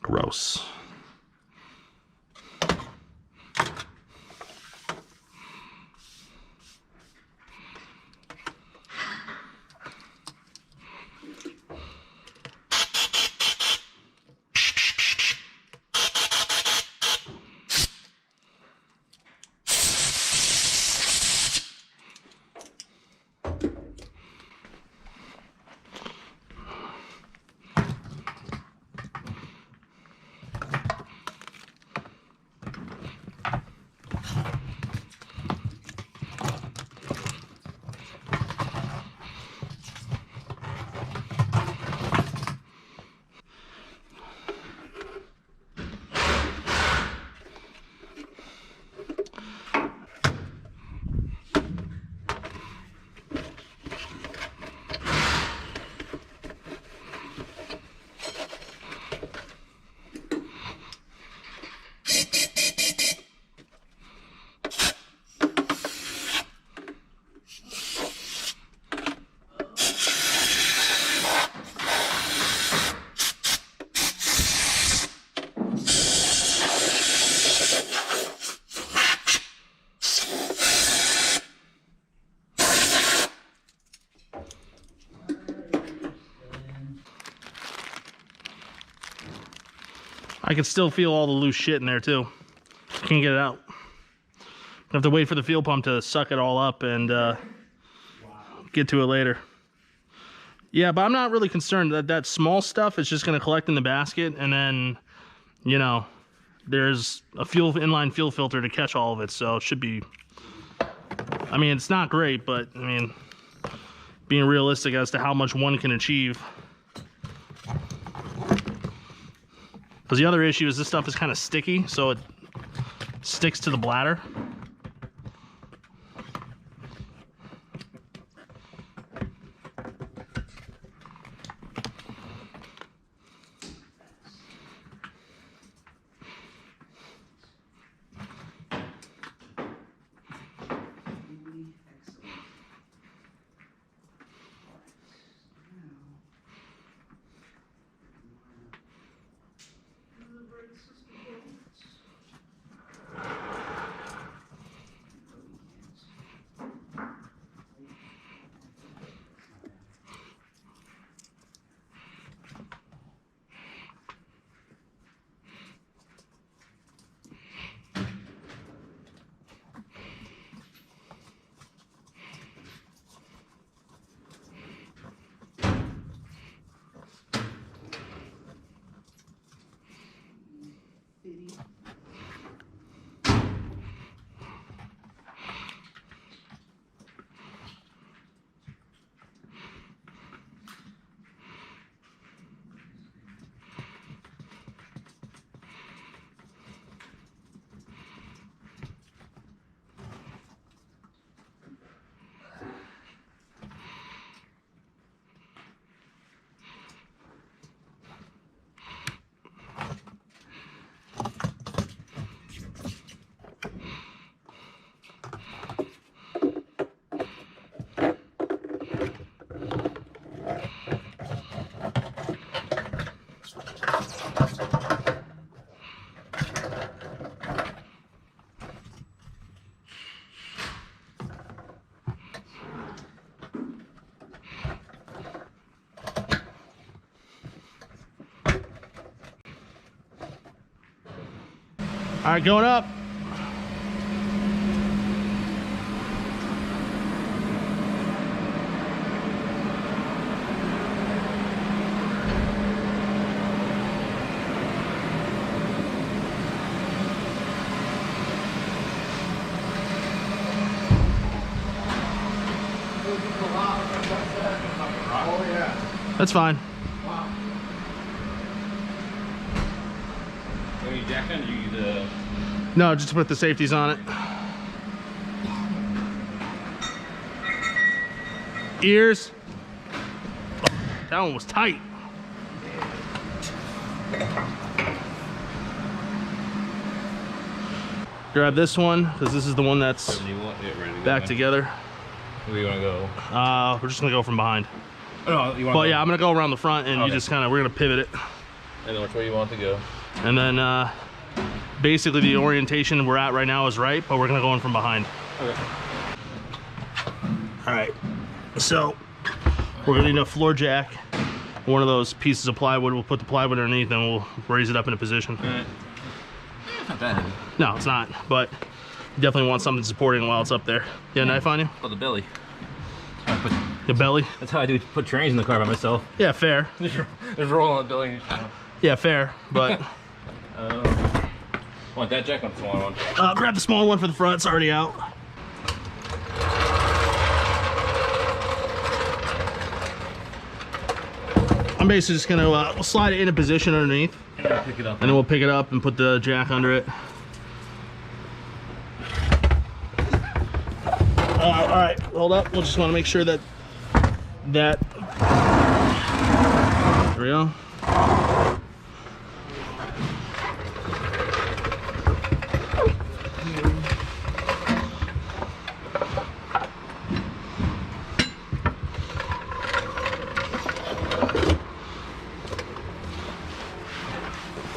Gross. I can still feel all the loose shit in there too. Can't get it out. I have to wait for the fuel pump to suck it all up and get to it later. Yeah, but I'm not really concerned that that small stuff is just going to collect in the basket, and then, you know, there's a inline fuel filter to catch all of it, so it should be. I mean, it's not great, but I mean, being realistic as to how much one can achieve. Because the other issue is this stuff is kind of sticky, so it sticks to the bladder. All right, going up. Oh yeah. That's fine. Wow. Are you jacking? You use No, just to put the safeties on it. Ears. That one was tight. Grab this one, because this is the one that's back together. Where do you want to go? We're just gonna go from behind. Oh, you want But yeah, I'm gonna go around the front, and you Okay. just kind of, we're gonna pivot it. And then which way you want to go? And then basically the orientation we're at right now is right, but we're gonna go in from behind. Okay. All right, so we're gonna need a floor jack, one of those pieces of plywood. We'll put the plywood underneath and we'll raise it up into position. It's not that heavy. No, it's not, but you definitely want something supporting while it's up there. You got a knife on you? Oh, the belly. The belly? That's how I do put trains in the car by myself. Yeah, fair. Just roll on the belly. Yeah, fair, but Want that jack on the smaller one? grab the small one for the front, it's already out. I'm basically just gonna we'll slide it in a position underneath, And then pick it up. and then we'll pick it up and put the jack under it. All right, hold up. We'll just want to make sure that there we go.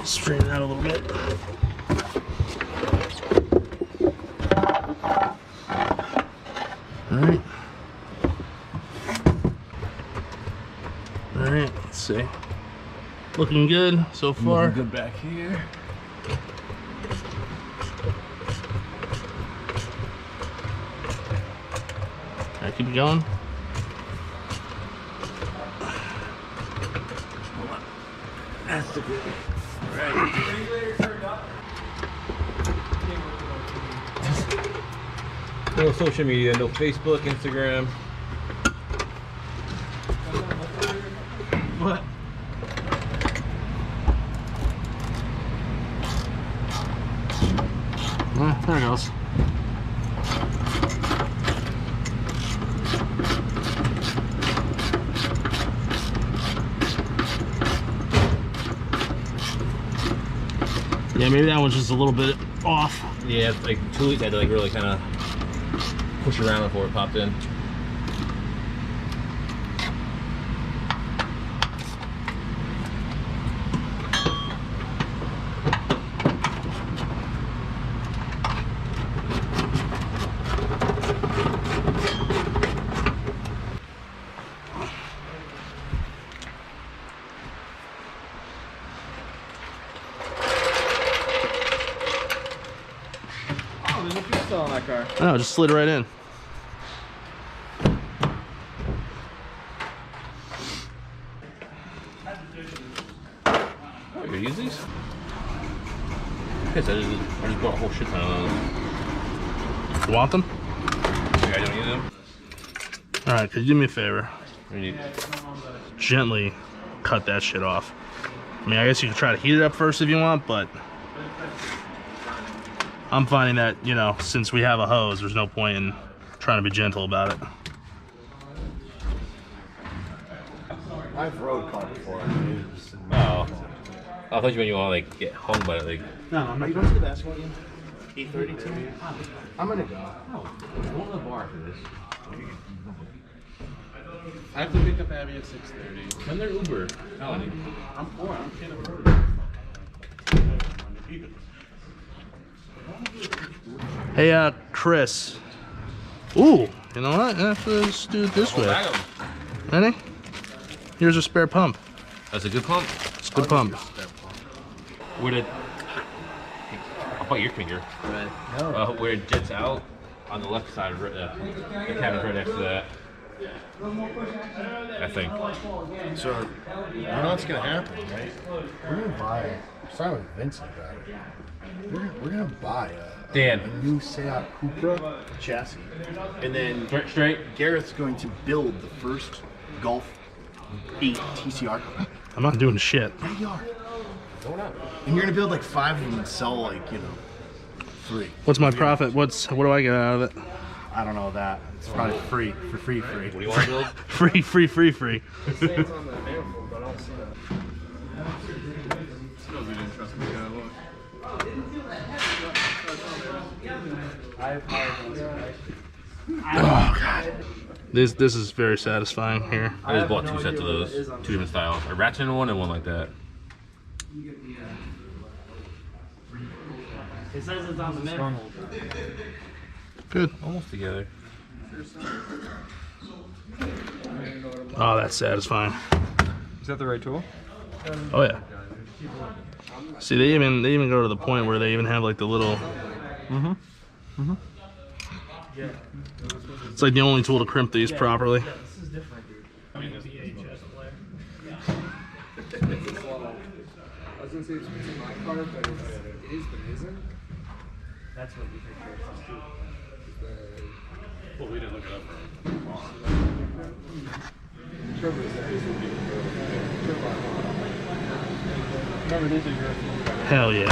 Straighten it out a little bit. All right. All right, let's see. Looking good so far. Good back here. All right, keep it going. That's the good. No social media, no Facebook, Instagram. What? There it goes. Yeah, maybe that one's just a little bit off. Yeah, it's like 2 weeks I had to like really kind of push around before it popped in. Oh, there's a fuel cell in that car. I know, just slid right in. Oh, you use these? Yes, I just bought a whole shit ton of those. You want them? I don't use them. All right, could you do me a favor? We need. Gently cut that shit off. I mean, I guess you could try to heat it up first if you want, but I'm finding that, you know, since we have a hose, there's no point in trying to be gentle about it. I've rode car before. Oh. I thought you meant you want to like get hung by it, like. No, I'm not. You don't see the basketball game? 8:32. I'm gonna go. Go to the bar for this. I have to pick up Abby at 6:30. Send their Uber. I'm poor. I'm kind of Hey, Chris. Ooh, you know what? Let's do it this way. Ready? Here's a spare pump. That's a good pump. It's a good pump. Would it? How about your finger? Right. Where it jets out on the left side, the cabin's right next to that. I think. So, you know what's gonna happen, right? We're gonna buy. I'm starting with Vincent about it. We're gonna buy Dan. a new Seat Cupra chassis, and then Straight. Garrett's going to build the first Golf 8 TCR car. I'm not doing shit. Yeah, you are. And you're gonna build like 5 of them and sell like 3. What's my profit? What do I get out of it? I don't know that. It's probably free. What do you want to build? Free. It says on the manifold, but I don't see that. Still, we didn't trust me. Oh god. This is very satisfying here. I just bought 2 sets of those, 2 different styles. A ratchet one and one like that. It says it's on the manifold. Good. Almost together. Oh, that's satisfying. Is that the right tool? Oh yeah. See, they even go to the point where they even have like the little. It's like the only tool to crimp these properly. This is different, dude. I mean, VHS player. I was gonna say it's using my car, but it is, but it isn't. That's what we think it's too. Well, we didn't look it up. Trouble is that this would be the turbo. Remember, these are European. Hell yeah.